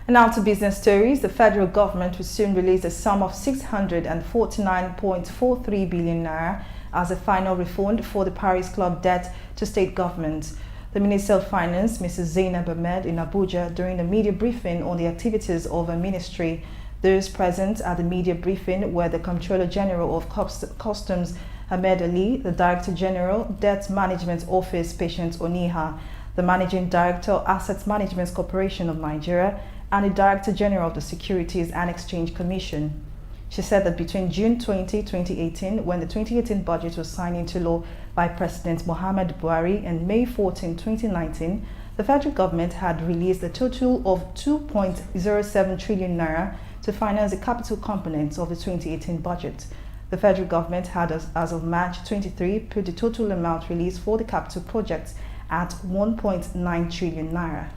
And now to business stories. The federal government will soon release a sum of 649.43 billion naira as a final refund for the Paris Club debt to state governments. The Minister of Finance, Mrs. Zainab Ahmed, in Abuja during a media briefing on the activities of her ministry. Those present at the media briefing were the Comptroller General of Customs, Ahmed Ali, the Director General, Debt Management Office, Patience Oniha, the Managing Director, Asset Management Corporation of Nigeria, and the Director General of the Securities and Exchange Commission. She said that between June 20, 2018, when the 2018 budget was signed into law by President Muhammadu Buhari, and May 14, 2019, the federal government had released a total of 2.07 trillion naira to finance the capital components of the 2018 budget. The federal government had, as of March 23, put the total amount released for the capital projects at 1.9 trillion naira.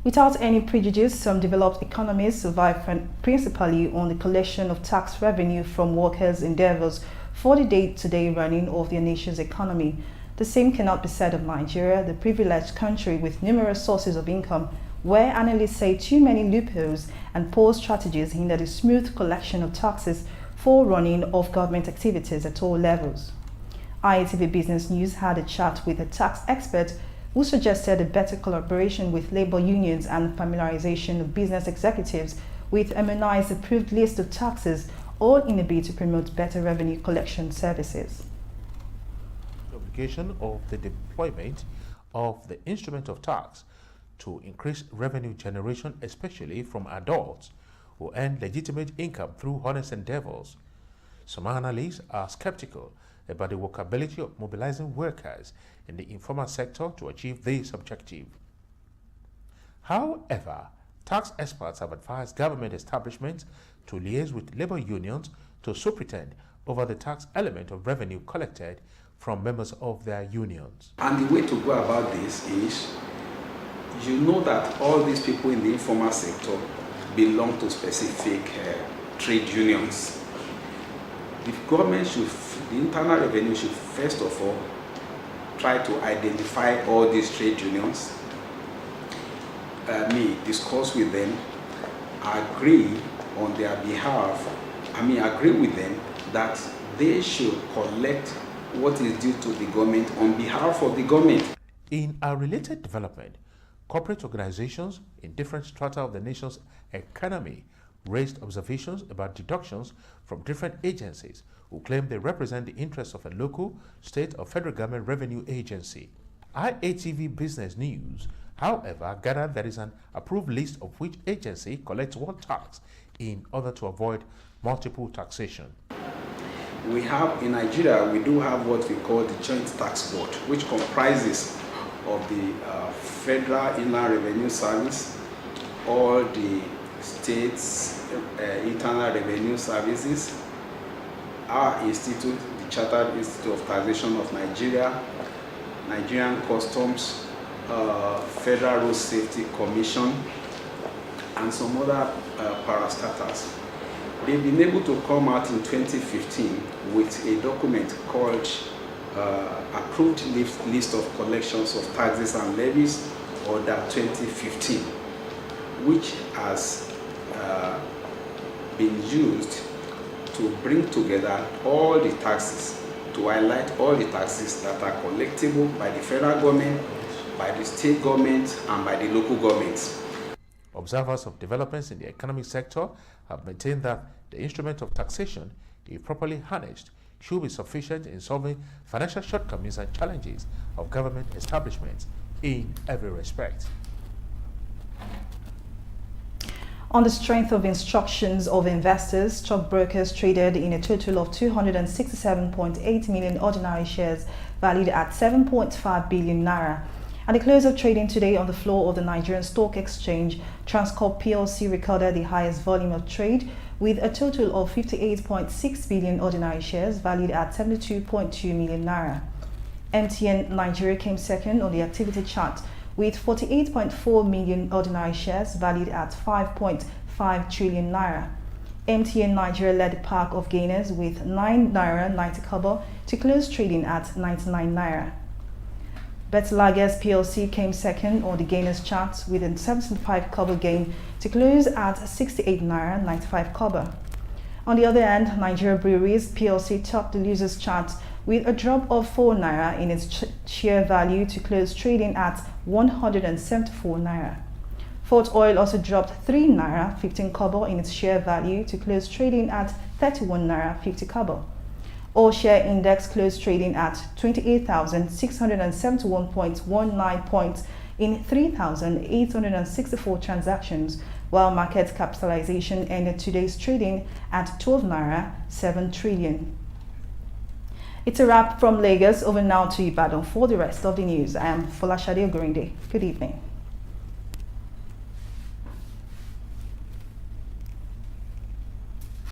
Without any prejudice, some developed economies survive principally on the collection of tax revenue from workers' endeavors for the day-to-day running of their nation's economy. The same cannot be said of Nigeria, the privileged country with numerous sources of income, where analysts say too many loopholes and poor strategies hinder the smooth collection of taxes for running of government activities at all levels. IATV Business News had a chat with a tax expert who suggested a better collaboration with labor unions and familiarization of business executives with MNI's approved list of taxes, all in a bid to promote better revenue collection services. Obligation of the deployment of the instrument of tax to increase revenue generation, especially from adults who earn legitimate income through honest endeavors. Some analysts are skeptical about the workability of mobilizing workers in the informal sector to achieve this objective. However, tax experts have advised government establishments to liaise with labor unions to superintend over the tax element of revenue collected from members of their unions. And the way to go about this is, you know that all these people in the informal sector belong to specific trade unions. The government should, the internal revenue should first of all try to identify all these trade unions, discuss with them, agree on their behalf, agree with them that they should collect what is due to the government on behalf of the government. In a related development, corporate organizations in different strata of the nation's economy raised observations about deductions from different agencies who claim they represent the interests of a local, state, or federal government revenue agency. IATV Business News, however, gathered there is an approved list of which agency collects what tax in order to avoid multiple taxation. We have, in Nigeria, we do have what we call the Joint Tax Board, which comprises of the Federal Inland Revenue Service, all the states' internal revenue services, our institute, the Chartered Institute of Taxation of Nigeria, Nigerian Customs, Federal Road Safety Commission, and some other parastatals. They've been able to come out in 2015 with a document called Approved List of Collections of Taxes and Levies, Order 2015, which has been used to bring together all the taxes, to highlight all the taxes that are collectible by the federal government, by the state government, and by the local governments. Observers of developments in the economic sector have maintained that the instrument of taxation, if properly harnessed, should be sufficient in solving financial shortcomings and challenges of government establishments in every respect. On the strength of instructions of investors, stockbrokers traded in a total of 267.8 million ordinary shares valued at 7.5 billion naira. At the close of trading today on the floor of the Nigerian Stock Exchange, Transcorp PLC recorded the highest volume of trade with a total of 58.6 billion ordinary shares valued at 72.2 million naira. MTN Nigeria came second on the activity chart with 48.4 million ordinary shares valued at 5.5 trillion naira. MTN Nigeria led the pack of gainers with 9 naira 90 kobo to close trading at 99 naira. Betlages PLC came second on the gainers chart with a 75 kobo gain to close at 68 naira 95 kobo. On the other hand, Nigeria Breweries PLC topped the losers chart with a drop of 4 naira in its share value to close trading at 174 naira. Fort Oil also dropped 3 naira 15 kobo in its share value to close trading at 31 naira 50 kobo. All share index closed trading at 28,671.19 points in 3,864 transactions, while market capitalization ended today's trading at 12 naira 7 trillion. It's a wrap from Lagos. Over now to Ibadan for the rest of the news. I am Folashade Ogurinde. Good evening.